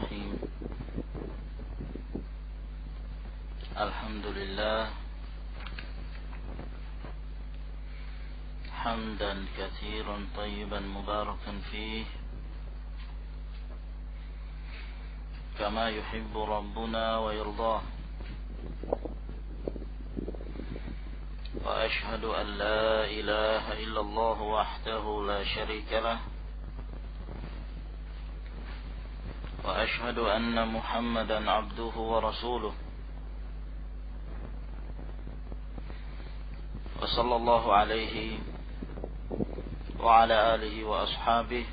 الرحيم الحمد لله حمدا كثيرا طيبا مباركا فيه كما يحب ربنا ويرضاه وأشهد أن لا إله إلا الله وحده لا شريك له وأشهد أن محمدا عبده ورسوله وصلى الله عليه وعلى آله وأصحابه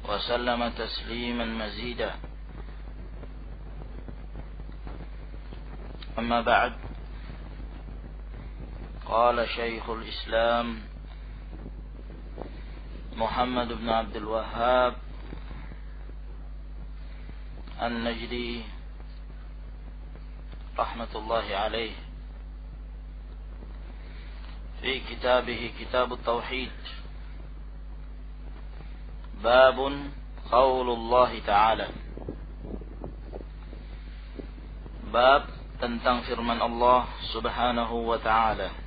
وسلم تسليما مزيدا أما بعد قال شيخ الإسلام محمد بن عبد الوهاب النجدي رحمة الله عليه في كتابه كتاب التوحيد باب قول الله تعالى bab tentang firman Allah Subhanahu wa ta'ala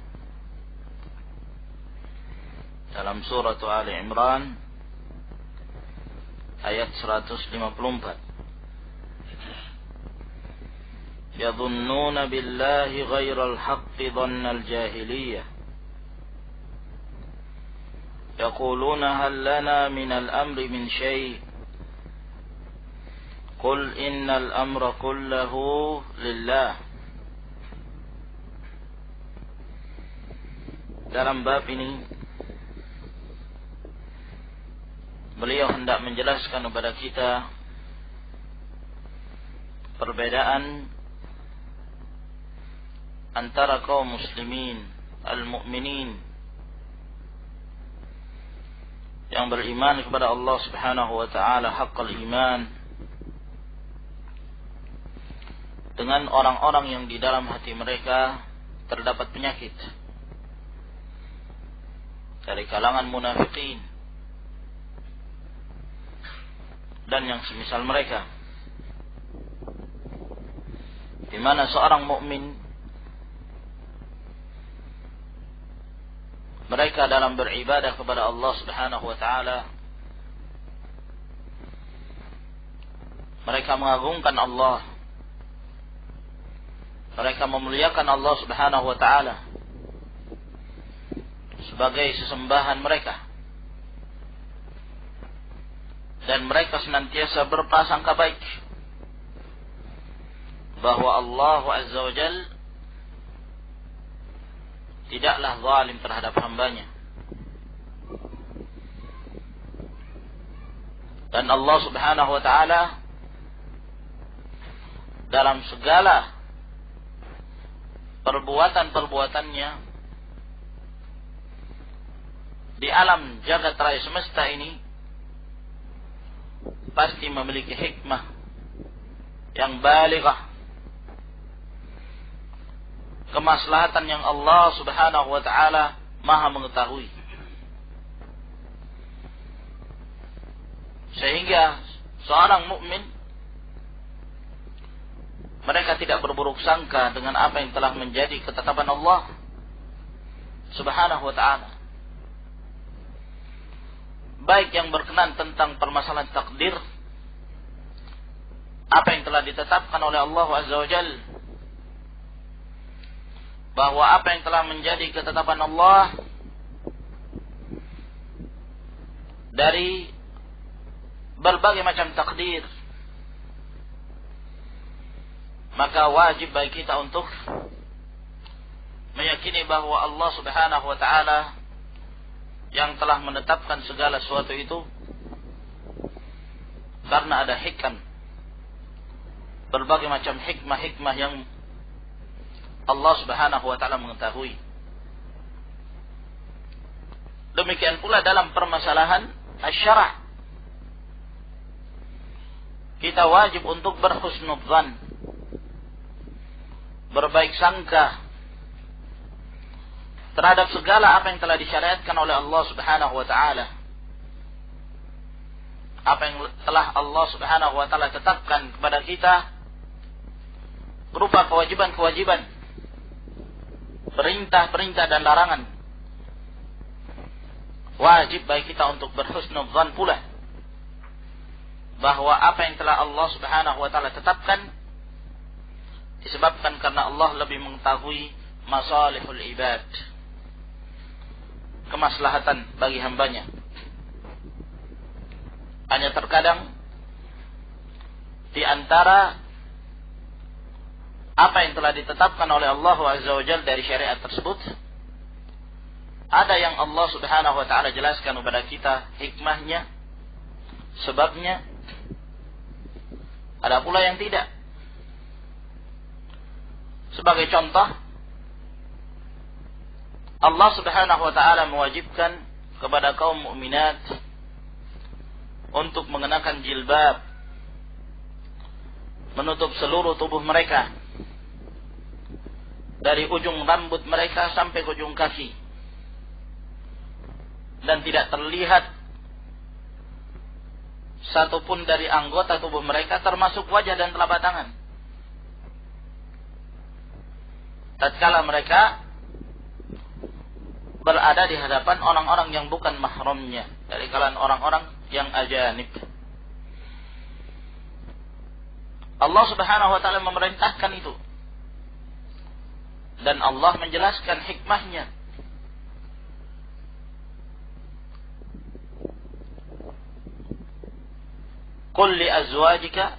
dalam surat Ali Imran ayat 154. Yadhunnuna billahi ghairal haqqi dhannal jahiliyah yaquluna hal lana minal amri min syai' qul innal amra kullahu lillah. Dalam bab ini beliau hendak menjelaskan kepada kita perbedaan antara kaum muslimin al-mu'minin yang beriman kepada Allah Subhanahu wa ta'ala haqqal iman dengan orang-orang yang di dalam hati mereka terdapat penyakit dari kalangan munafikin dan yang semisal mereka, di mana seorang mukmin mereka dalam beribadah kepada Allah Subhanahu wa ta'ala mereka mengagungkan Allah, mereka memuliakan Allah Subhanahu wa ta'ala sebagai sesembahan mereka, dan mereka senantiasa berprasangka baik bahwa Allah Azza wa Jal tidaklah zalim terhadap hambanya, dan Allah Subhanahu wa ta'ala dalam segala perbuatan-perbuatannya di alam jagat raya semesta ini pasti memiliki hikmah yang balighah, kemaslahatan yang Allah Subhanahu wa ta'ala maha mengetahui, sehingga seorang mukmin mereka tidak berburuk sangka dengan apa yang telah menjadi ketetapan Allah Subhanahu wa ta'ala, baik yang berkenan tentang permasalahan takdir, apa yang telah ditetapkan oleh Allah Azza wa Jal, bahwa apa yang telah menjadi ketetapan Allah dari berbagai macam takdir, maka wajib bagi kita untuk meyakini bahwa Allah Subhanahu wa ta'ala yang telah menetapkan segala sesuatu itu karena ada hikam, berbagai macam hikmah-hikmah yang Allah Subhanahu wa ta'ala mengetahui. Demikian pula dalam permasalahan asy-syara', kita wajib untuk berhusnudzan, berbaik sangka terhadap segala apa yang telah disyariatkan oleh Allah Subhanahu wa ta'ala. apa yang telah Allah Subhanahu wa taala tetapkan kepada kita berupa kewajiban-kewajiban, perintah-perintah dan larangan. Wajib bagi kita untuk berhusnudzan pula bahwa apa yang telah Allah Subhanahu wa taala tetapkan disebabkan karena Allah lebih mengetahui masalihul ibad, kemaslahatan bagi hambanya. Hanya terkadang di antara apa yang telah ditetapkan oleh Allah Azza wa Jalla dari syariat tersebut, ada yang Allah Subhanahu wa taala jelaskan kepada kita hikmahnya, sebabnya. Ada pula yang tidak. Sebagai contoh, Allah Subhanahu wa taala mewajibkan kepada kaum mukminat untuk mengenakan jilbab, menutup seluruh tubuh mereka dari ujung rambut mereka sampai ke ujung kaki, dan tidak terlihat satupun dari anggota tubuh mereka termasuk wajah dan telapak tangan. Tatkala mereka berada di hadapan orang-orang yang bukan mahramnya dari kalangan orang-orang yang ajanib. Allah Subhanahu wa taala memerintahkan itu. Dan Allah menjelaskan hikmahnya. Qul li azwajika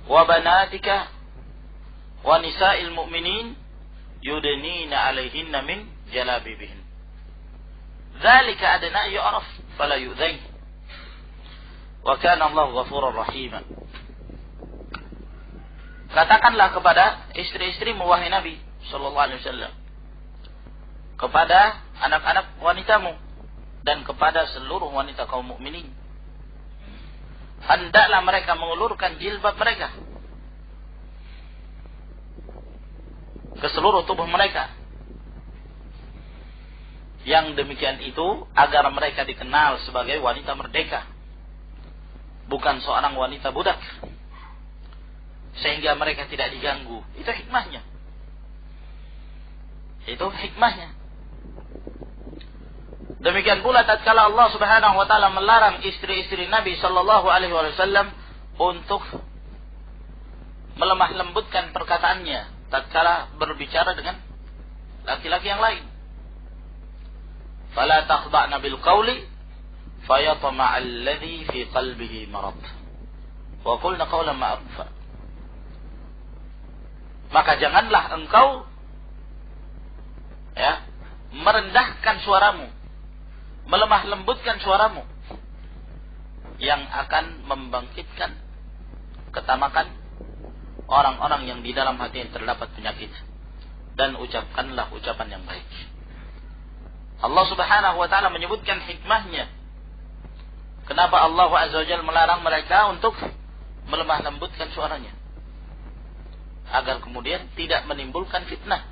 wa banatika wa nisa'il mu'minin yudnina 'alaihinna min jalabibihin. Dzalika adna yu'raf fala yu'dhain. Wa kana Allahu ghafurur rahim. Katakanlah kepada istri-istrimu wahai Nabi sallallahu alaihi wasallam, kepada anak-anak wanitamu dan kepada seluruh wanita kaum mukminin, hendaklah mereka mengulurkan jilbab mereka ke seluruh tubuh mereka. Yang demikian itu agar mereka dikenal sebagai wanita merdeka, bukan seorang wanita budak, sehingga mereka tidak diganggu. Itu hikmahnya. Itu hikmahnya. Demikian pula tatkala Allah Subhanahu wa taala melarang istri-istri Nabi sallallahu alaihi wasallam untuk melemah lembutkan perkataannya tatkala berbicara dengan laki-laki yang lain. Fala takhda'na bil qawli fayatma'a alladhi fi qalbihi marad wa qulna qawlan ma'rufa. Maka janganlah engkau merendahkan suaramu, melemah lembutkan suaramu yang akan membangkitkan ketamakan orang-orang yang di dalam hati yang terdapat penyakit, dan ucapkanlah ucapan yang baik. Allah Subhanahu wa taala menyebutkan hikmahnya. Kenapa Allah Azza wa Jalla melarang mereka untuk melemah lembutkan suaranya? Agar kemudian tidak menimbulkan fitnah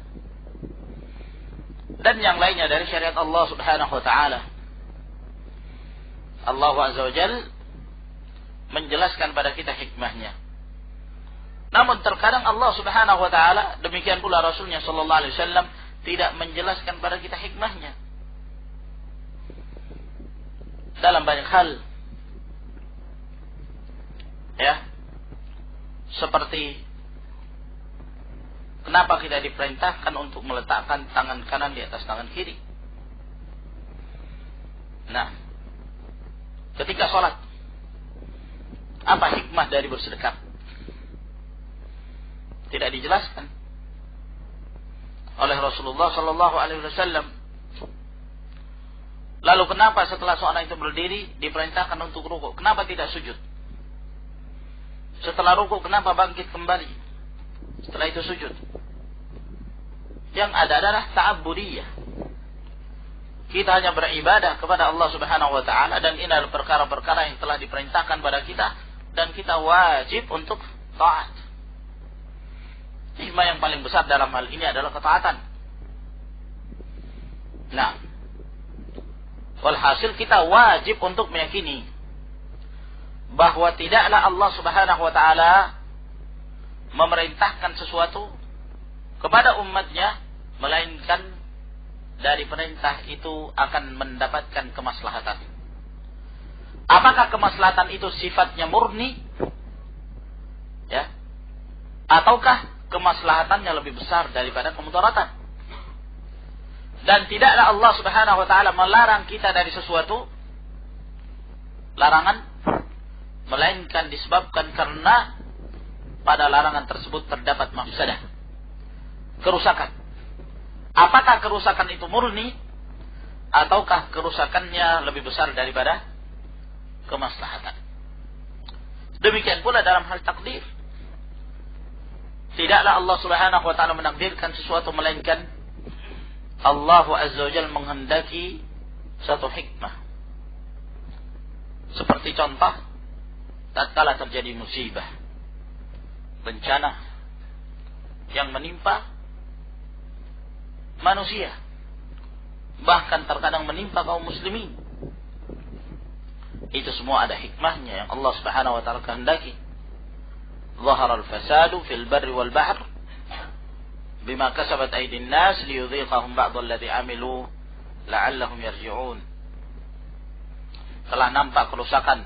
dan yang lainnya dari syariat Allah Subhanahu wa taala. Allah Azza wa Jalla menjelaskan pada kita hikmahnya. Namun terkadang Allah Subhanahu wa taala, demikian pula Rasulnya sallallahu alaihi wasallam, tidak menjelaskan pada kita hikmahnya dalam banyak hal. Seperti kenapa kita diperintahkan untuk meletakkan tangan kanan di atas tangan kiri. Nah, ketika sholat, apa hikmah dari bersedekap? Tidak dijelaskan oleh Rasulullah sallallahu alaihi wasallam. Lalu kenapa setelah seorang itu berdiri diperintahkan untuk rukuk? Kenapa tidak sujud? Setelah rukuk kenapa bangkit kembali? Setelah itu sujud. Yang ada adalah ta'abbudiyah. Kita hanya beribadah kepada Allah Subhanahu wa taala, dan ini adalah perkara-perkara yang telah diperintahkan pada kita dan kita wajib untuk taat. Hikmah yang paling besar dalam hal ini adalah ketaatan. Nah, walhasil kita wajib untuk meyakini bahwa tidaklah Allah Subhanahu wa taala memerintahkan sesuatu kepada umatnya melainkan dari perintah itu akan mendapatkan kemaslahatan. Apakah kemaslahatan itu sifatnya murni? Ya. Ataukah kemaslahatannya lebih besar daripada kemudaratan? Dan tidaklah Allah Subhanahu wa taala melarang kita dari sesuatu larangan melainkan disebabkan karena pada larangan tersebut terdapat mafsadah, kerusakan. Apakah kerusakan itu murni ataukah kerusakannya lebih besar daripada kemaslahatan? Demikian pula dalam hal takdir. Tidaklah Allah Subhanahu wa taala menakdirkan sesuatu melainkan Allah Azza wa Jalla menghendaki satu hikmah. Seperti contoh, tatkala terjadi musibah, bencana yang menimpa manusia, bahkan terkadang menimpa kaum muslimin, itu semua ada hikmahnya yang Allah Subhanahu wa taala kehendaki. Zahara al-fasadu fil barri wal bahr bima kasabat aydin nas liyudhiqahum ba'd alladhi amilu la'allahum yarji'un. Telah nampak kerusakan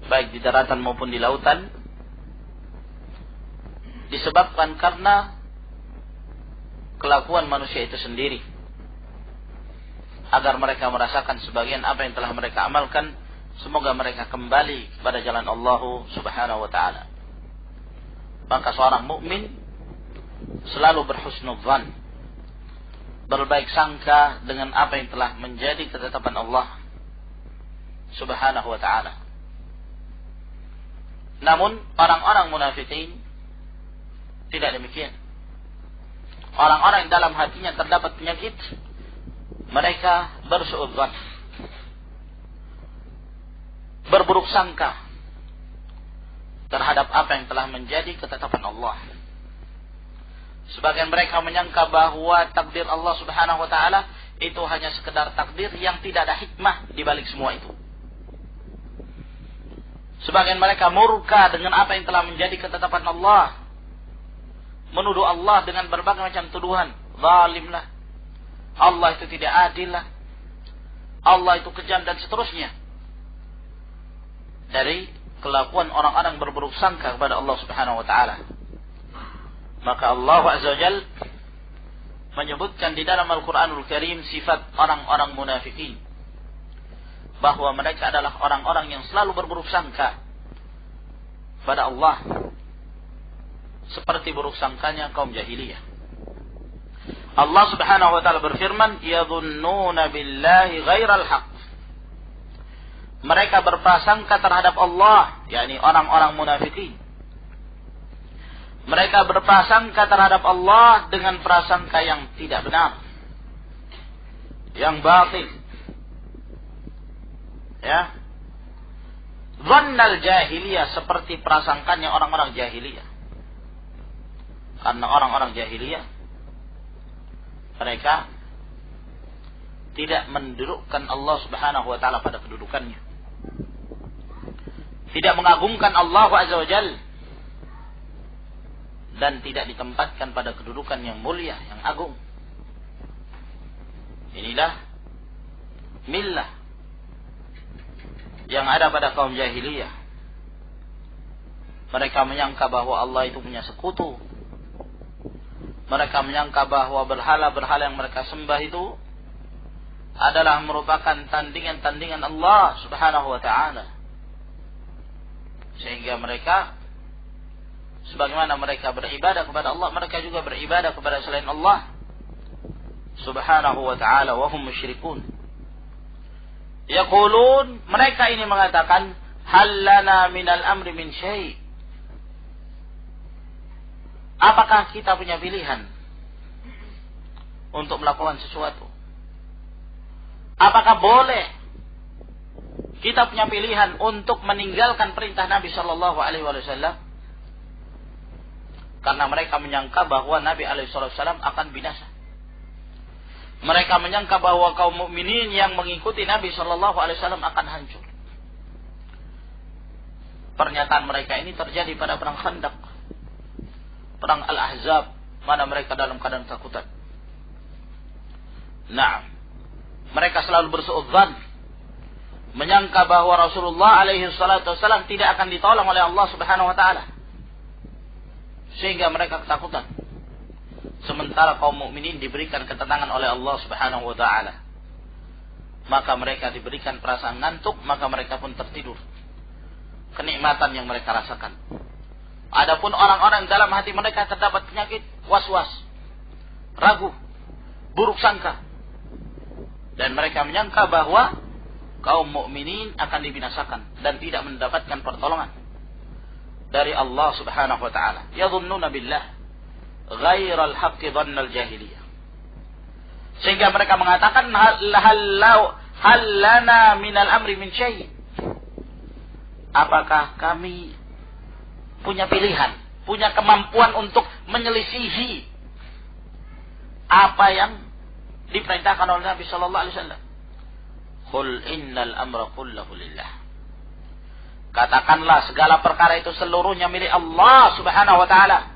baik di daratan maupun di lautan disebabkan karena kelakuan manusia itu sendiri, agar mereka merasakan sebagian apa yang telah mereka amalkan. Semoga mereka kembali kepada jalan Allah Subhanahu wa taala. Maka seorang mukmin selalu berhusnudzan, berbaik sangka dengan apa yang telah menjadi ketetapan Allah Subhanahu wa taala. Namun orang-orang munafikin tidak demikian. Orang-orang yang dalam hatinya terdapat penyakit, mereka bersuudzon, berburuk sangka terhadap apa yang telah menjadi ketetapan Allah. Sebagian mereka menyangka bahwa takdir Allah Subhanahu wa taala itu hanya sekedar takdir yang tidak ada hikmah di balik semua itu. Sebagian mereka murka dengan apa yang telah menjadi ketetapan Allah, menuduh Allah dengan berbagai macam tuduhan. Zalimlah, Allah itu tidak adil lah, Allah itu kejam dan seterusnya. Dari kelakuan orang-orang berburuk sangka kepada Allah Subhanahu wa taala. Maka Allah Azza wa Jalla menyebutkan di dalam Al-Qur'anul Karim sifat orang-orang munafikin, bahwa mereka adalah orang-orang yang selalu berburuk sangka pada Allah, seperti buruk sangkanya kaum jahiliyah. Allah Subhanahu wa taala berfirman, "Yadhunnuna billahi ghairal haqq." Mereka berprasangka terhadap Allah, yakni orang-orang munafikin. Mereka berprasangka terhadap Allah dengan prasangka yang tidak benar, yang batil. Ya. Dhannal jahiliyah, seperti prasangkanya orang-orang jahiliyah. Karena orang-orang jahiliyah, mereka tidak mendudukkan Allah Subhanahu wa taala pada kedudukannya, tidak mengagungkan Allah Azza wa Jalla, dan tidak ditempatkan pada kedudukan yang mulia, yang agung. Inilah millah yang ada pada kaum jahiliyah. Mereka menyangka bahwa Allah itu punya sekutu. Mereka menyangka bahwa berhala-berhala yang mereka sembah itu adalah merupakan tandingan-tandingan Allah Subhanahu wa ta'ala. Sehingga mereka, sebagaimana mereka beribadah kepada Allah, mereka juga beribadah kepada selain Allah Subhanahu wa ta'ala, wa hum musyrikun. Yaqulun, mereka ini mengatakan, hal lana minal amri min syai'. Apakah kita punya pilihan untuk melakukan sesuatu? Apakah boleh kita punya pilihan untuk meninggalkan perintah Nabi Shallallahu Alaihi Wasallam? Karena mereka menyangka bahwa Nabi Alaihi Wasallam akan binasa. Mereka menyangka bahwa kaum mukminin yang mengikuti Nabi Shallallahu Alaihi Wasallam akan hancur. pernyataan mereka ini terjadi pada perang Khandaq, perang Al-Ahzab, mana mereka dalam keadaan ketakutan. Nah, mereka selalu bersuudzon, menyangka bahwa Rasulullah alaihi salatu wasallam tidak akan ditolong oleh Allah Subhanahu wa taala. Sehingga mereka ketakutan. Sementara kaum mukminin diberikan ketenangan oleh Allah Subhanahu wa taala. Maka mereka diberikan perasaan ngantuk, maka mereka pun tertidur. Kenikmatan yang mereka rasakan. Adapun orang-orang dalam hati mereka terdapat penyakit was-was, ragu, buruk sangka. Dan mereka menyangka bahwa kaum mukminin akan dibinasakan dan tidak mendapatkan pertolongan dari Allah Subhanahu wa taala. Yadhunnuna billah ghairal haqqi dhannal jahiliyah. Sehingga mereka mengatakan hal lana minal amri min syai'. Apakah kami punya pilihan, punya kemampuan untuk menyelisihi apa yang diperintahkan oleh Nabi sallallahu alaihi wasallam? Qul innal amra kullahu lillah. Katakanlah segala perkara itu seluruhnya milik Allah Subhanahu wa taala.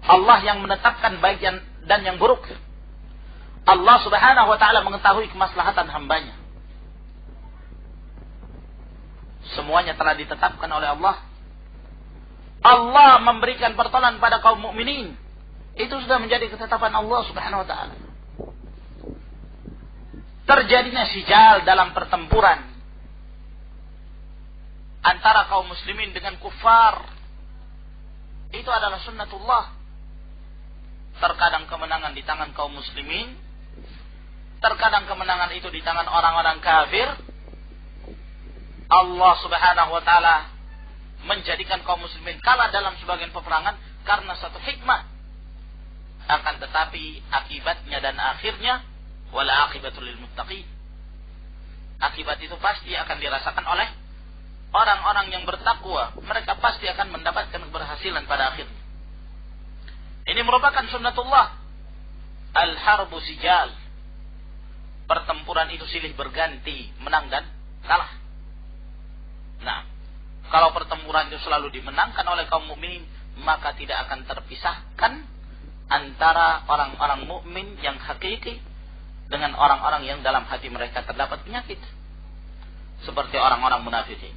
Allah yang menetapkan baik dan yang buruk. Allah Subhanahu wa taala mengetahui kemaslahatan hambanya. Semuanya telah ditetapkan oleh Allah. Allah memberikan pertolongan pada kaum mukminin. Itu sudah menjadi ketetapan Allah Subhanahu wa taala. Terjadinya sijal dalam pertempuran antara kaum muslimin dengan kufar, itu adalah sunnatullah. Terkadang kemenangan di tangan kaum muslimin, terkadang kemenangan itu di tangan orang-orang kafir. Allah Subhanahu wa taala menjadikan kaum muslimin kalah dalam sebagian peperangan karena satu hikmah. Akan tetapi akibatnya dan akhirnya wala aqibatul lil muttaqin. Akibat itu pasti akan dirasakan oleh orang-orang yang bertakwa. Mereka pasti akan mendapatkan keberhasilan pada akhirnya. Ini merupakan sunnatullah. Al-harbu sijal. Pertempuran itu silih berganti, menang dan kalah. Nah, kalau pertempuran itu selalu dimenangkan oleh kaum mukminin, maka tidak akan terpisahkan antara orang-orang mukmin yang hakiki dengan orang-orang yang dalam hati mereka terdapat penyakit, seperti orang-orang munafikin.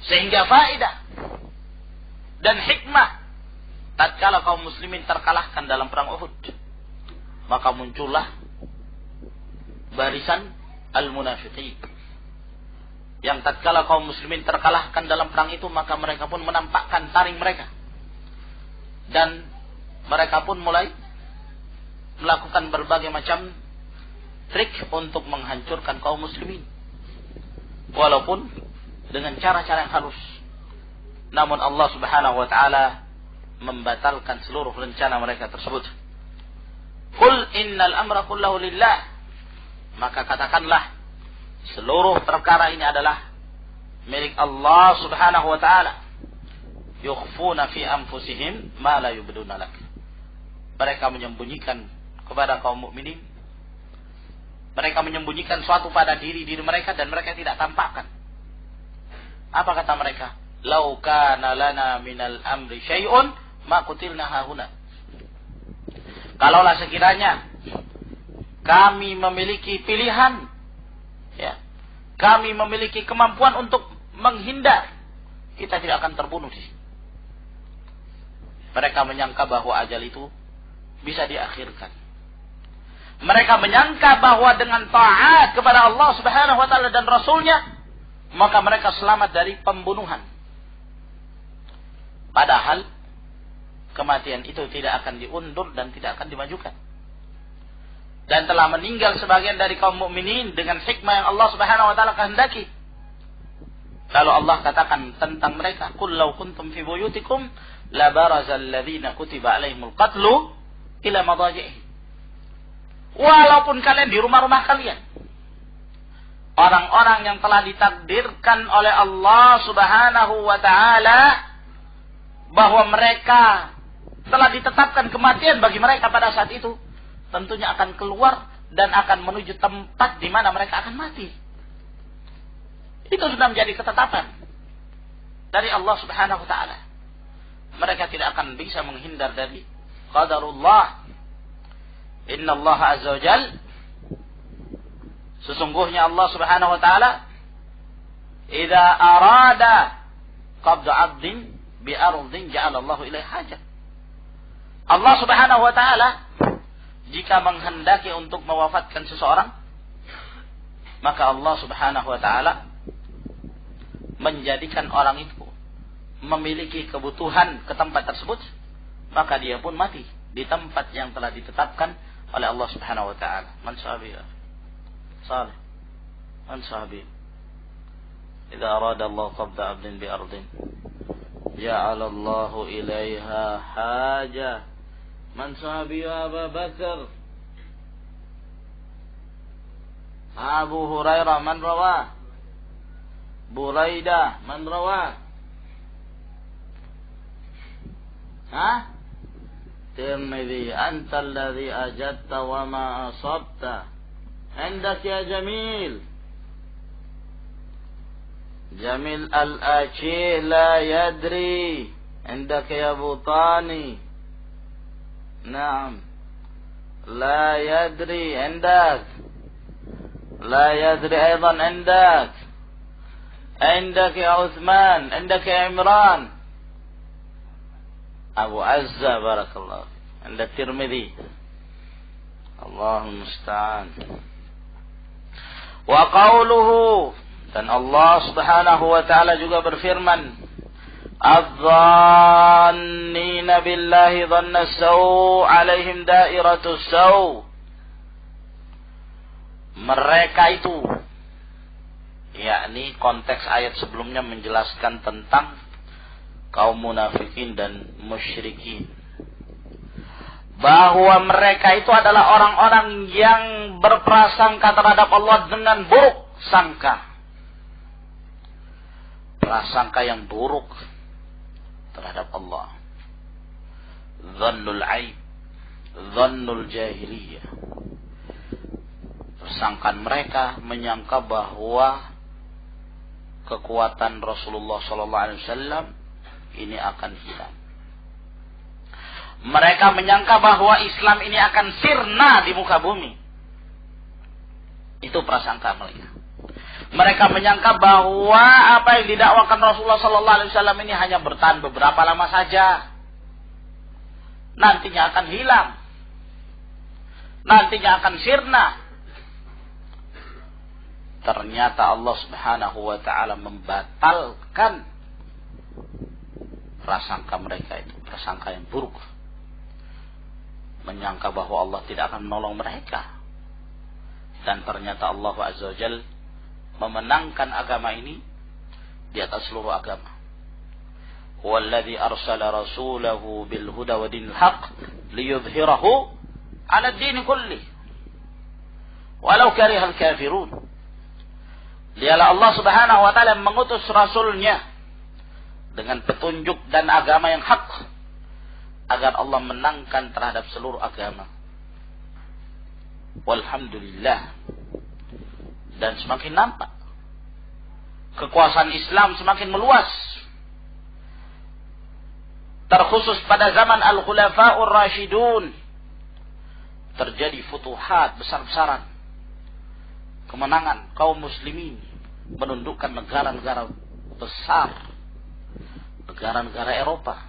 Sehingga faedah dan hikmah tatkala kaum muslimin terkalahkan dalam perang Uhud, maka muncullah barisan al-munafiqin, yang tatkala kaum muslimin terkalahkan dalam perang itu, maka mereka pun menampakkan taring mereka, dan mereka pun mulai melakukan berbagai macam trik untuk menghancurkan kaum muslimin, walaupun dengan cara-cara yang halus. Namun Allah Subhanahu wa taala membatalkan seluruh rencana mereka tersebut. Qul innal amra kullahu lillah. Maka katakanlah, seluruh perkara ini adalah milik Allah Subhanahu wa taala. Yukhfuna fi anfusihim ma la yubduna lak. Mereka menyembunyikan kepada kaum mukminin, mereka menyembunyikan suatu pada diri mereka dan mereka tidak tampakkan. Apa kata mereka? Lau kana lana minal amri syai'un ma qutilna hahuna. Kalaulah sekiranya kami memiliki pilihan, ya, kami memiliki kemampuan untuk menghindar, kita tidak akan terbunuh di sini. Mereka menyangka bahwa ajal itu bisa diakhirkan. Mereka menyangka bahwa dengan taat kepada Allah Subhanahu wa taala dan Rasulnya, maka mereka selamat dari pembunuhan. Padahal kematian itu tidak akan diundur dan tidak akan dimajukan. Dan telah meninggal sebagian dari kaum mukminin dengan hikmah yang Allah Subhanahu wa taala kehendaki. Lalu Allah katakan tentang mereka, "Qul law kuntum fi buyutikum la barazal ladzina kutiba alaihimul qatlu ila madaji'ihim." Walaupun kalian di rumah-rumah kalian, orang-orang yang telah ditakdirkan oleh Allah Subhanahu wa taala bahwa mereka telah ditetapkan kematian bagi mereka pada saat itu, tentunya akan keluar dan akan menuju tempat di mana mereka akan mati. Itu sudah menjadi ketetapan. dari Allah Subhanahu wa taala. Mereka tidak akan bisa menghindar dari qadarullah. Inna Allah azza wa jal, sesungguhnya Allah Subhanahu wa taala idza arada qabda 'abdin bi ardin ja'ala Allah ilaihi hajat. Allah Subhanahu wa taala jika menghendaki untuk mewafatkan seseorang, maka Allah Subhanahu wa taala menjadikan orang itu memiliki kebutuhan ke tempat tersebut, maka dia pun mati di tempat yang telah ditetapkan oleh Allah Subhanahu wa taala. Man sahabi salih, man sahabi idza arada Allah qabda 'abdin bi ardin ja'ala Allah ilaiha haja. Man sahabi Abu Bakar, Abu Hurairah man rawah, Buraidah man rawah, Tirmidzi anta alladhi ajadta wa ma asabta indak ya Jamil. Jamil al-Achi la yadri indak ya Butani. Naam, la yadri indak, la yadri أيضا عندك, عندك يا عثمان, عندك يا عمران. Abu Azza barakallahu, عند الترمذي. Allahul musta'an. Wa qawluhu, dan Allah Subhanahu wa taala juga berfirman, adh-dhannina billahi dhanna as-saw' 'alaihim da'iratus saw'. Mereka itu, yakni konteks ayat sebelumnya menjelaskan tentang kaum munafikin dan musyrikin, bahwa mereka itu adalah orang-orang yang berprasangka terhadap Allah dengan buruk sangka, prasangka yang buruk terhadap Allah. Dhannul aib, dhannul jahiliyah. Persangkaan mereka menyangka bahwa kekuatan Rasulullah sallallahu alaihi wasallam ini akan hilang. Mereka menyangka bahwa Islam ini akan sirna di muka bumi. Itu prasangka mereka. Mereka menyangka bahwa apa yang didakwakan Rasulullah sallallahu alaihi wasallam ini hanya bertahan beberapa lama saja. Nantinya akan hilang. Nantinya akan sirna. Ternyata Allah Subhanahu wa taala membatalkan prasangka mereka itu, prasangka yang buruk. Menyangka bahwa Allah tidak akan menolong mereka. Dan ternyata Allah Azza wa Jalla memenangkan agama ini di atas seluruh agama. Huwallazi arsala rasulahu bil huda wa dinil haqq liyudhhirahu 'ala ad-din kullih walau karihal kafirun. Dialah Allah Subhanahu wa taala mengutus rasulnya dengan petunjuk dan agama yang hak agar Allah menangkan terhadap seluruh agama. Walhamdulillah. Dan semakin nampak kekuasaan Islam semakin meluas, terkhusus pada zaman Al-Khulafa'ur Rashidun. Terjadi futuhat besar-besaran, kemenangan kaum muslimin menundukkan negara-negara besar, negara-negara Eropa.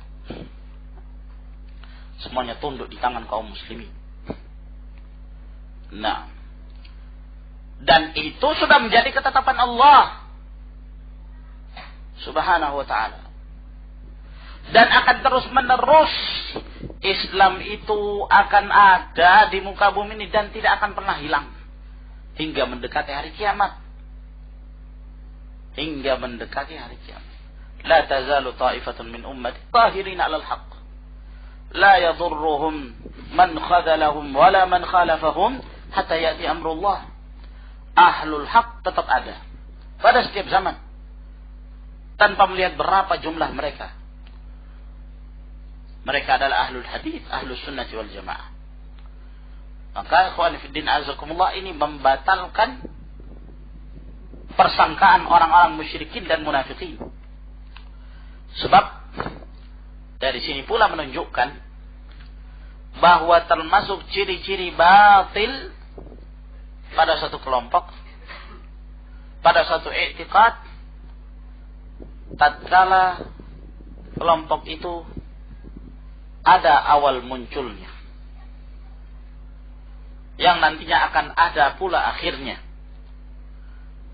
Semuanya tunduk di tangan kaum muslimin. Nah, dan itu sudah menjadi ketetapan Allah Subhanahu wa ta'ala. Dan akan terus menerus Islam itu akan ada di muka bumi ini dan tidak akan pernah hilang hingga mendekati hari kiamat. Hingga mendekati hari kiamat. La tazalu ta'ifatun min ummati zahirin 'alal haqq. La yadurruhum man khadalahum wala man khalafahum hatta ya'ti amrullah. Ahlul haq tetap ada pada setiap zaman, tanpa melihat berapa jumlah mereka. Mereka adalah ahlul hadith, ahlus sunnati wal jamaah. Maka ikhwan fiddin azakumullah, ini membatalkan persangkaan orang-orang musyrikin dan munafikin. Sebab dari sini pula menunjukkan bahwa termasuk ciri-ciri batil pada satu kelompok, pada satu i'tiqad, tatkala kelompok itu ada awal munculnya, yang nantinya akan ada pula akhirnya,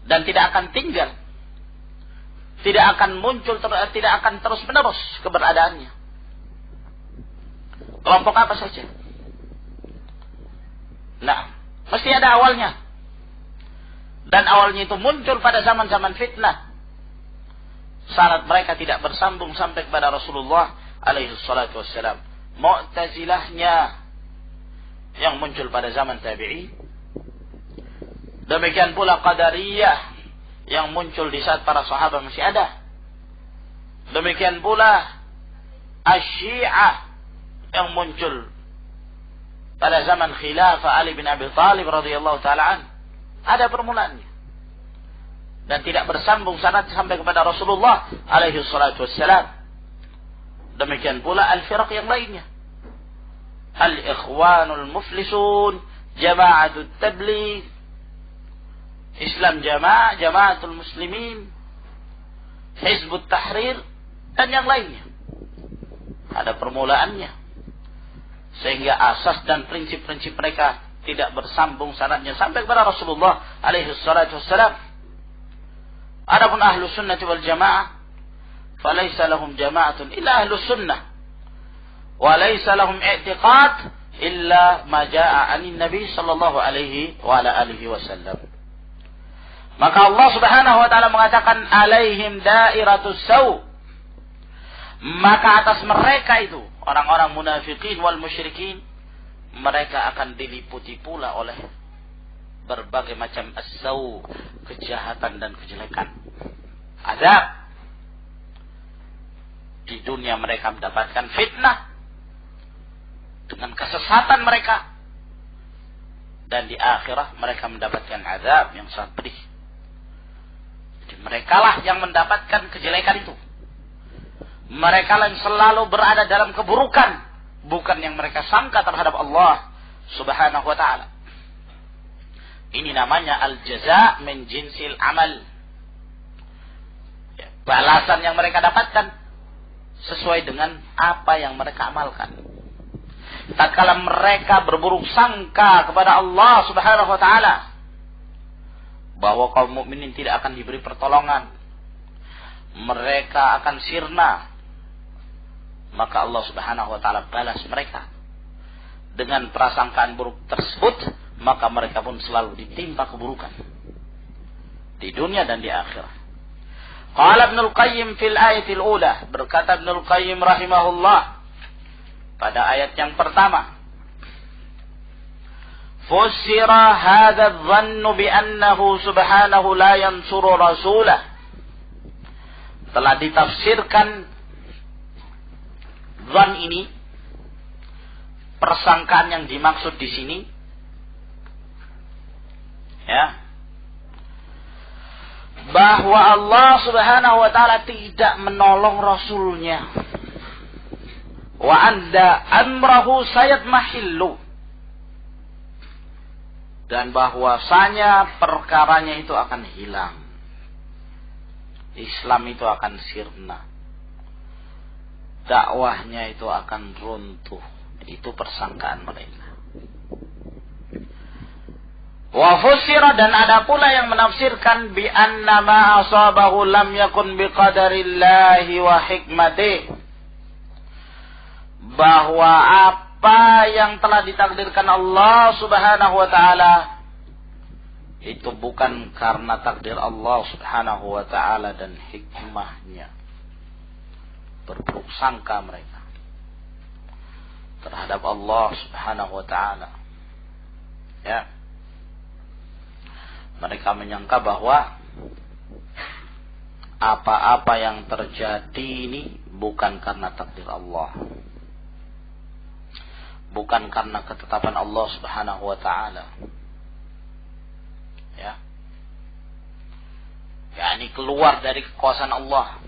dan tidak akan tinggal, tidak akan muncul, tidak akan terus menerus keberadaannya. Kelompok apa saja? Nah, mesti ada awalnya, dan awalnya itu muncul pada zaman-zaman fitnah, saat mereka tidak bersambung sampai kepada Rasulullah alaihi salatu wassalam. Mu'tazilahnya yang muncul pada zaman tabi'in. Demikian pula Qadariyah yang muncul di saat para sahabat masih ada. Demikian pula Asy-Syi'ah yang muncul pada zaman khilafah Ali bin Abi Thalib radhiyallahu ta'ala an. Ada permulaannya, dan tidak bersambung sanad sampai kepada Rasulullah alaihi salatu wassalam. Demikian pula al-firaq yang lainnya, al-ikhwanul muflisun, jama'atut tabligh, Islam Jamaah, Jamaatul Muslimin, Hizbut Tahrir, dan yang lainnya. Ada permulaannya, sehingga asas dan prinsip-prinsip mereka tidak bersambung sanadnya sampai kepada Rasulullah alaihi salatu wassalam. Adapun ahlu sunnah wal jamaah, falaysa lahum jama'atun illa ahlu sunnah, wa laysa lahum i'tiqad illa ma jaa'a 'anil nabi sallallahu alaihi wa ala alihi wasallam. Maka Allah Subhanahu wa taala mengatakan alaihim dairatus sau. Maka atas mereka itu, orang-orang munafikin wal musyrikin, mereka akan diliputi pula oleh berbagai macam as-sau, kejahatan dan kejelekan. Azab. Di dunia mereka mendapatkan fitnah dengan kesesatan mereka, dan di akhirat mereka mendapatkan azab yang sangat pedih. Jadi merekalah yang mendapatkan kejelekan itu. Mereka yang selalu berada dalam keburukan, bukan yang mereka sangka terhadap Allah Subhanahu wa ta'ala. Ini namanya al-jaza' min jinsil amal. Balasan yang mereka dapatkan sesuai dengan apa yang mereka amalkan. Tatkala mereka berburuk sangka kepada Allah Subhanahu wa ta'ala bahwa kaum mukminin tidak akan diberi pertolongan, mereka akan sirna, maka Allah Subhanahu wa ta'ala balas mereka dengan prasangkaan buruk tersebut. Maka mereka pun selalu ditimpa keburukan di dunia dan di akhirat. Qala Ibnul Qayyim fil ayatil ula, berkata Ibnul Qayyim rahimahullah pada ayat yang pertama, fussira hadha adh-dhannu bi annahu subhanahu la yansuru rasulah. Telah ditafsirkan dzan ini, persangkaan yang dimaksud di sini, ya, bahwa Allah Subhanahu wa ta'ala tidak menolong Rasulnya, wa anda amrahu sayadmahillu, dan bahwasanya perkaranya itu akan hilang, Islam itu akan sirna, dakwahnya itu akan runtuh. Itu persangkaan mereka. Wa fussira, dan ada pula yang menafsirkan bi anna ma asabahu lam yakun bi qadarillahi wa hikmatih, bahwa apa yang telah ditakdirkan Allah Subhanahu wa ta'ala itu bukan karena takdir Allah Subhanahu wa ta'ala dan hikmahnya. Berburuk sangka mereka terhadap Allah Subhanahu wa ta'ala, ya. Mereka menyangka bahwa apa-apa yang terjadi ini bukan karena takdir Allah, bukan karena ketetapan Allah Subhanahu wa ta'ala, ya. Ini keluar dari kekuasaan Allah.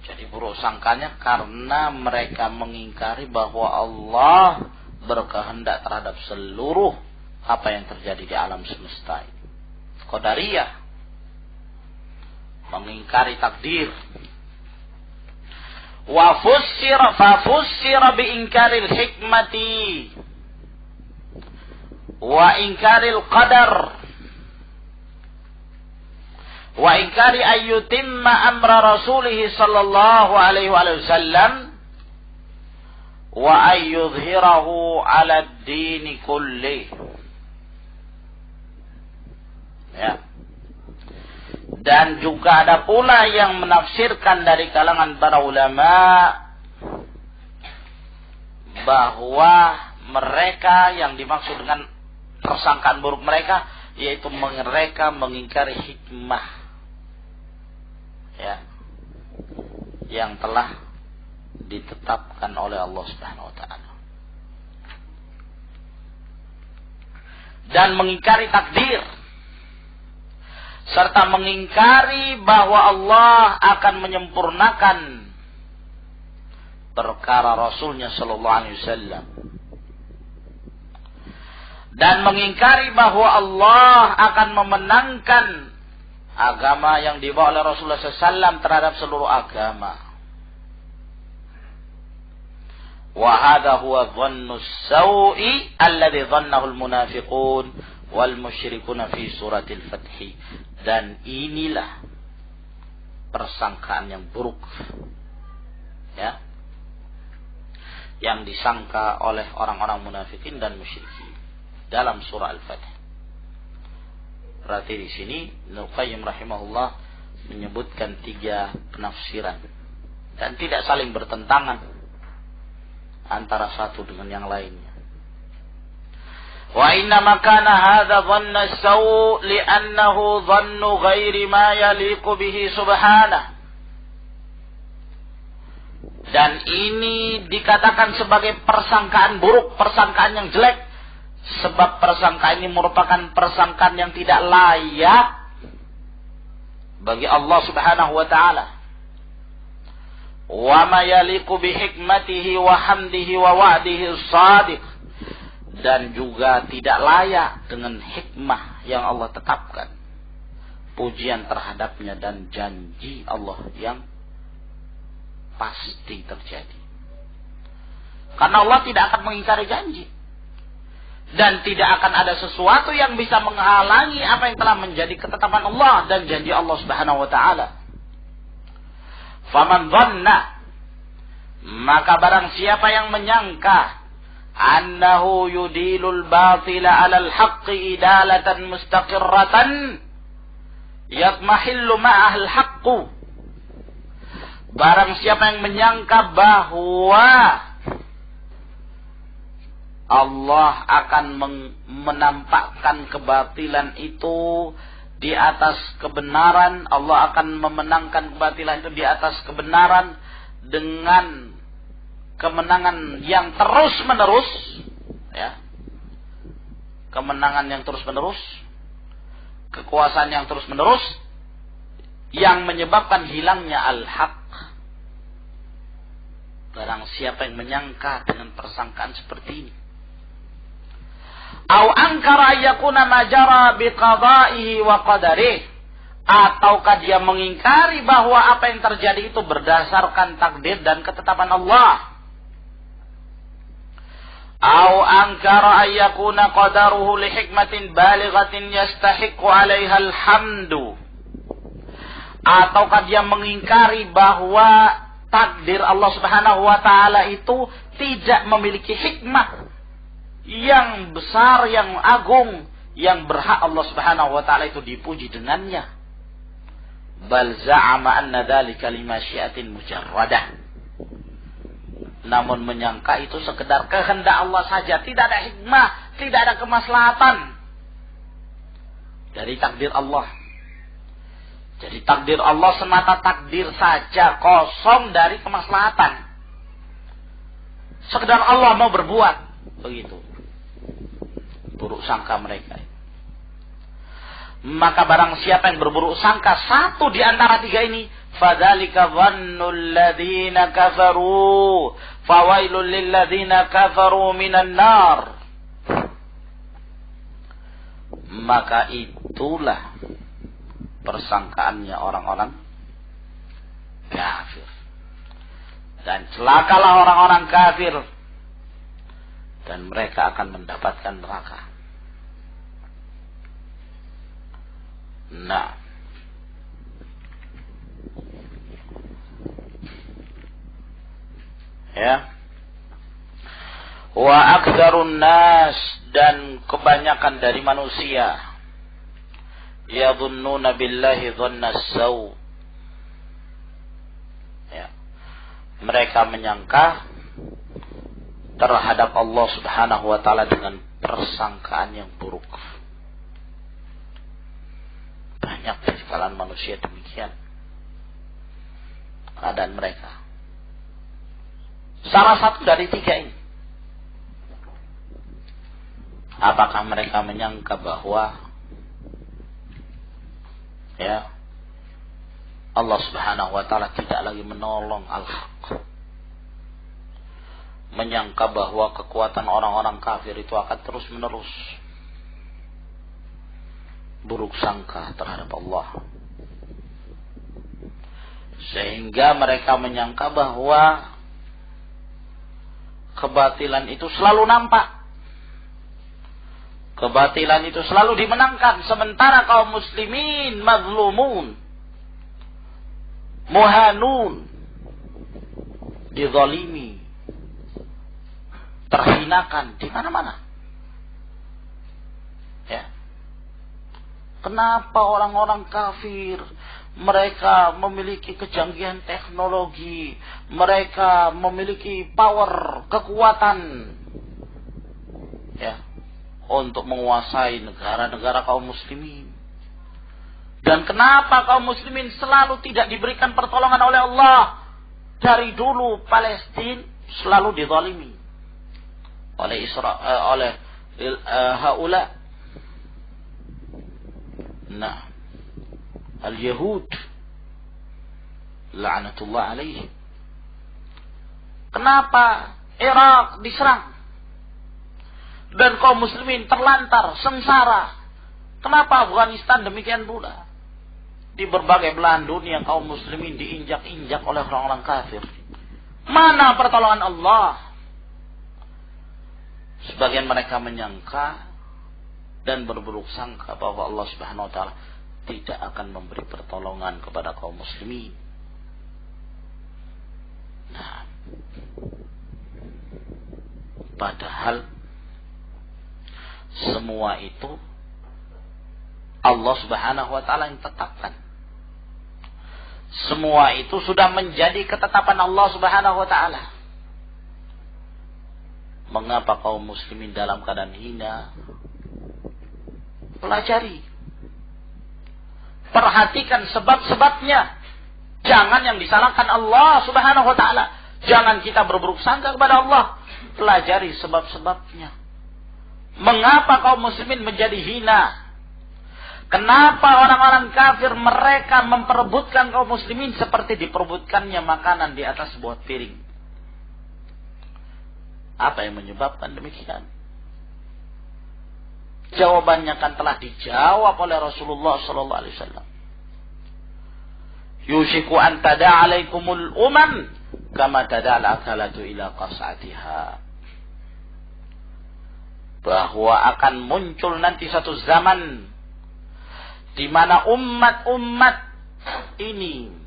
Jadi buruk sangkanya karena mereka mengingkari bahwa Allah berkehendak terhadap seluruh apa yang terjadi di alam semesta ini. Qadariyah mengingkari takdir. Wa fussira bi inkaril hikmati wa inkaril qadar wa inkari ayyutimma amra rasulih sallallahu alaihi wasallam wa ayyudhhirahu ala ad-din kulli. Ya. Dan juga ada pula yang menafsirkan dari kalangan para ulama bahwa mereka yang dimaksud dengan persangkaan buruk mereka yaitu mereka mengingkari hikmah, ya, yang telah ditetapkan oleh Allah Subhanahu wa taala. Dan mengingkari takdir, serta mengingkari bahwa Allah akan menyempurnakan perkara Rasulnya sallallahu alaihi wasallam, dan mengingkari bahwa Allah akan memenangkan agama yang dibawa oleh Rasulullah SAW terhadap seluruh agama. Wa hadha huwa dhannu as-sawi alladhi dhannahu al-munafiqun wal musyrikuna fi suratil Fath. Dan inilah persangkaan yang buruk, ya, yang disangka oleh orang-orang munafikin dan musyrikin dalam surah Al-Fath. Berarti di sini Ibnu Qayyim rahimahullah menyebutkan 3 penafsiran dan tidak saling bertentangan antara satu dengan yang lainnya. Wa inna makana hadha dhanna as-saw li'annahu dhannu ghairi ma yaliqu bihi subhanahu. Dan ini dikatakan sebagai persangkaan buruk, persangkaan yang jelek, sebab persangkaan ini merupakan persangkaan yang tidak layak bagi Allah Subhanahu wa taala. Wa ma yaliqu bi hikmatihi wa hamdihi wa wa'dihi as-shadiq. Dan juga tidak layak dengan hikmah yang Allah tetapkan, pujian terhadapnya dan janji Allah yang pasti terjadi. Karena Allah tidak akan mengingkari janji, dan tidak akan ada sesuatu yang bisa menghalangi apa yang telah menjadi ketetapan Allah dan janji Allah Subhanahu wa taala. Faman dhanna, maka barang siapa yang menyangka annahu yudilul batila 'alal haqqi idalatan mustaqirratan yatmahillu ma'ahal haqqu. Barang siapa yang menyangka bahwa Allah akan menampakkan kebatilan itu di atas kebenaran, Allah akan memenangkan kebatilan itu di atas kebenaran dengan kemenangan yang terus-menerus, ya. Kemenangan yang terus-menerus, kekuasaan yang terus-menerus, yang menyebabkan hilangnya al-haq. Barang siapa yang menyangka dengan persangkaan seperti ini, au ankara yakuna majara biqada'ihi wa qadarihi, ataukah dia mengingkari bahwa apa yang terjadi itu berdasarkan takdir dan ketetapan Allah. Au ankara ayyakuna qadaruhu li hikmatin balighatin yastahiqqu 'alaiha alhamdu, ataukah dia mengingkari bahwa takdir Allah Subhanahu wa taala itu tidak memiliki hikmah yang besar, yang agung, yang berhak Allah Subhanahu wa taala itu dipuji dengannya. Bal za'ama anna dzalika limasyiatin mujarradah. Namun menyangka itu sekedar kehendak Allah saja, tidak ada hikmah, tidak ada kemaslahatan dari takdir Allah. Jadi takdir Allah semata takdir saja, kosong dari kemaslahatan. Sekedar Allah mau berbuat, begitu. Buruk sangka mereka. Maka barang siapa yang berburuk sangka satu di antara 3 ini, fadzalika dhannul ladzina kafaru fawailul lil ladzina kafaru minan nar. Maka itulah persangkaannya orang-orang kafir. Dan celakalah orang-orang kafir, dan mereka akan mendapatkan neraka. Nah, ya, wa aktsarun nas, dan kebanyakan dari manusia, yadhunnuna billahi dhanna as-saw, ya, mereka menyangka terhadap Allah Subhanahu wa taala dengan persangkaan yang buruk. Banyak di kalangan manusia demikian keadaan mereka. Salah satu dari tiga ini. Apakah mereka menyangka bahwa ya Allah Subhanahu wa taala tidak lagi menolong al-haq? Menyangka bahwa kekuatan orang-orang kafir itu akan terus-menerus. Buruk sangka terhadap Allah. Sehingga mereka menyangka bahwa kebatilan itu selalu nampak. Kebatilan itu selalu dimenangkan. Sementara kaum muslimin mazlumun, muhanun, dizalimi, terhinakan di mana-mana. Ya. Kenapa orang-orang kafir mereka memiliki kecanggihan teknologi, mereka memiliki power, kekuatan, ya, untuk menguasai negara-negara kaum muslimin? Dan kenapa kaum muslimin selalu tidak diberikan pertolongan oleh Allah? Dari dulu Palestina selalu dizalimi oleh oleh haula. Nah, al-Yahud la'natullah alaihim. Kenapa Irak diserang dan kaum muslimin terlantar, sengsara? Kenapa Afghanistan demikian pula? Di berbagai belahan dunia kaum muslimin diinjak-injak oleh orang-orang kafir. Mana pertolongan Allah? Sebagian mereka menyangka dan berburuk sangka bahwa Allah Subhanahu wa taala tidak akan memberi pertolongan kepada kaum muslimin. Nah, padahal semua itu Allah Subhanahu wa taala yang tetapkan. Semua itu sudah menjadi ketetapan Allah Subhanahu wa taala. Mengapa kaum muslimin dalam keadaan hina? Pelajari. Perhatikan sebab-sebabnya. Jangan yang disalahkan Allah Subhanahu wa taala. Jangan kita berburuk sangka kepada Allah. Pelajari sebab-sebabnya. Mengapa kaum muslimin menjadi hina? Kenapa orang-orang kafir mereka memperebutkan kaum muslimin seperti diperebutkannya makanan di atas sebuah piring? Apa yang menyebabkan demikian? Jawabannya kan telah dijawab oleh Rasulullah sallallahu alaihi wasallam. Yushiku an tada'a alaikumul umam kama tada'al akalatu ila qas'atiha. Bahwa akan muncul nanti satu zaman di mana umat-umat ini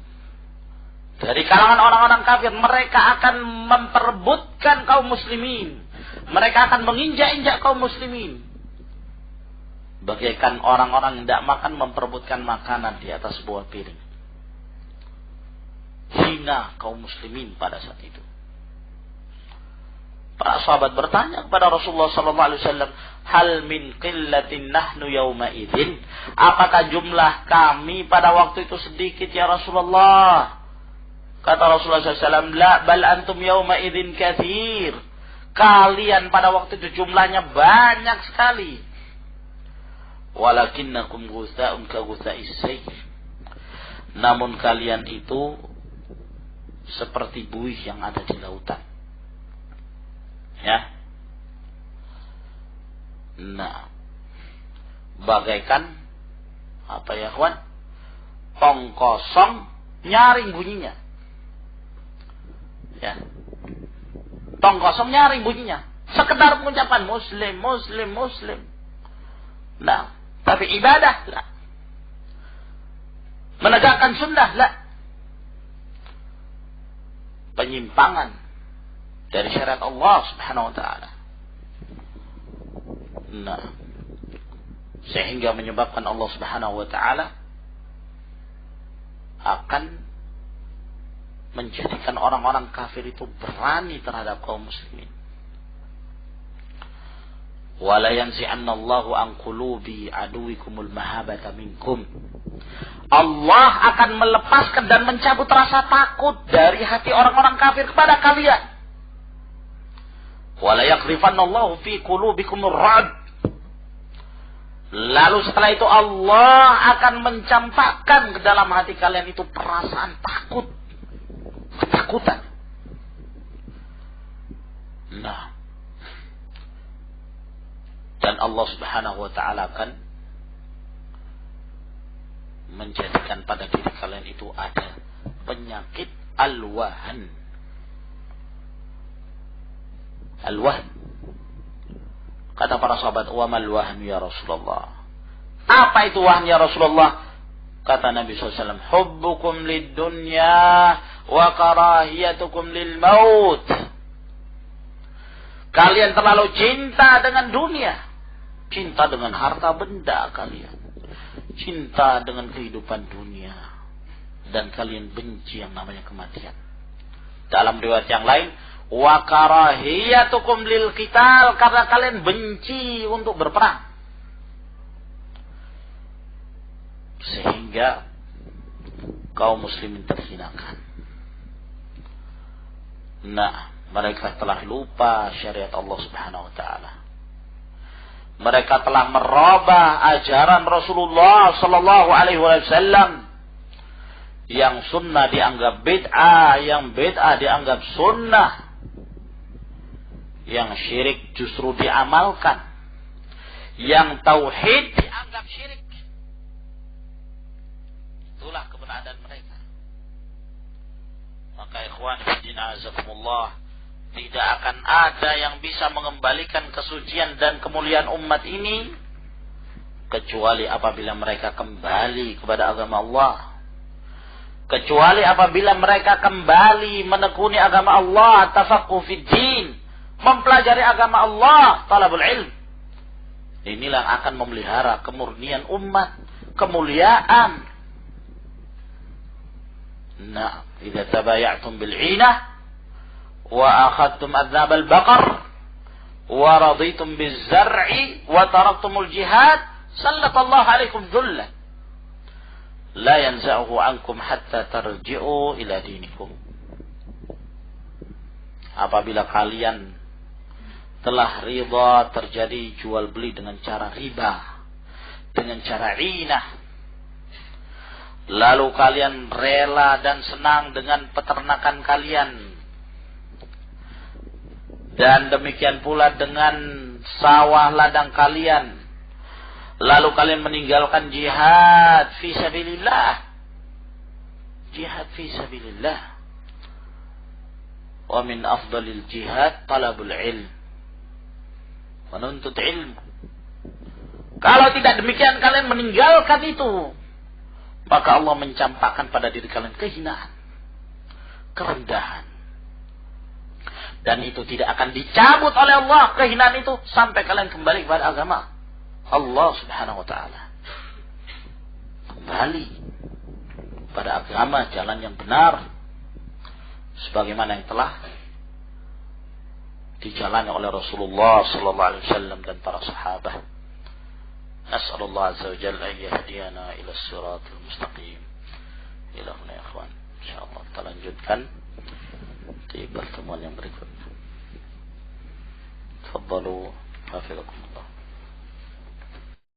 dari kalangan orang-orang kafir, mereka akan memperebutkan kaum muslimin. Mereka akan menginjak-injak kaum muslimin. Bagaikan orang-orang yang tidak makan memperebutkan makanan di atas sebuah piring. Hina kaum muslimin pada saat itu. Para sahabat bertanya kepada Rasulullah SAW, hal min qillatin nahnu yawma idzin? Apakah jumlah kami pada waktu itu sedikit ya Rasulullah? Kata Rasulullah SAW, la bal antum yawma idzin katsir. Kalian pada waktu itu jumlahnya banyak sekali. Walakinnakum ghutha'un ka ghutha'is sayf. namun kalian itu seperti buih yang ada di lautan. Ya. Nah, bagaikan apa ya kawan? Tong kosong nyaring bunyinya. Ya. Tong kosong nyaring bunyinya. Sekedar pengucapan muslim, muslim, muslim. Nah, tapi ibadah lah. Menegakkan sunnah lah. Penyimpangan dari syariat Allah Subhanahu wa taala. Nah, sehingga menyebabkan Allah Subhanahu wa taala akan menjadikan orang-orang kafir itu berani terhadap kaum muslimin. Wala yanzi'anna Allahu an qulubi aduwikumul mahabata minkum. Allah akan melepaskan dan mencabut rasa takut dari hati orang-orang kafir kepada kalian. Wala yaqdhifanna Allahu fi qulubikumur ra'd. Lalu setelah itu Allah akan mencampakkan ke dalam hati kalian itu perasaan takut, ketakutan. Nah, dan Allah Subhanahu wa taala akan menjadikan pada diri kalian itu ada penyakit al-wahan. Al-wahan. Kata para sahabat, "Wa mal wahan ya Rasulullah?" Apa itu wahan ya Rasulullah? Kata Nabi SAW, "Hubbukum lid-dunya wa karahiyatukum lil maut." Kalian terlalu cinta dengan dunia, cinta dengan harta benda kalian, cinta dengan kehidupan dunia, dan kalian benci yang namanya kematian. Dalam riwayat yang lain, wa karahiyatukum lil qital, karena kalian benci untuk berperang. Sehingga kaum muslimin terhinakan. Nah, mereka telah lupa syariat Allah Subhanahu wa taala. Mereka telah merubah ajaran Rasulullah sallallahu alaihi wasallam. Yang sunnah dianggap bid'ah, yang bid'ah dianggap sunnah. Yang syirik justru diamalkan. Yang tauhid dianggap syirik. Itulah keberadaan mereka. Maka ikhwan fillah azakumullah, tidak akan ada yang bisa mengembalikan kesucian dan kemuliaan umat ini kecuali apabila mereka kembali kepada agama Allah. Kecuali apabila mereka kembali menekuni agama Allah, tafaqquh fid din, mempelajari agama Allah, talabul ilm. Inilah akan memelihara kemurnian umat, kemuliaan. Nah, idza tabaya'tum bil 'inah wa akhadtum adznab al baqar wa raditum biz zar'i wa taraktumul jihad, sallallahu alaikum dhullan la yanza'uhu ankum hatta tarji'u ila dinikum. Apabila kalian telah ridha terjadi jual beli dengan cara riba, dengan cara inah, lalu kalian rela dan senang dengan peternakan kalian, dan demikian pula dengan sawah ladang kalian, lalu kalian meninggalkan jihad fi sabilillah. Jihad fi sabilillah. Wa min afdalil jihad talabul ilm. Menuntut ilmu. Kalau tidak demikian kalian meninggalkan itu, maka Allah mencampakkan pada diri kalian kehinaan, kerendahan. Dan itu tidak akan dicabut oleh Allah, kehinaan itu, sampai kalian kembali kepada agama Allah Subhanahu wa taala. Kembali pada agama, jalan yang benar, sebagaimana yang telah dijalani oleh Rasulullah sallallahu alaihi wasallam dan para sahabat. Nas'alullah azza wa jalla an yahdiyana ila as-siratal mustaqim. Ila huna ya ikhwan. Insyaallah kita lanjutkan di pertemuan yang berikutnya. Tafadhalu, hafizakumullah.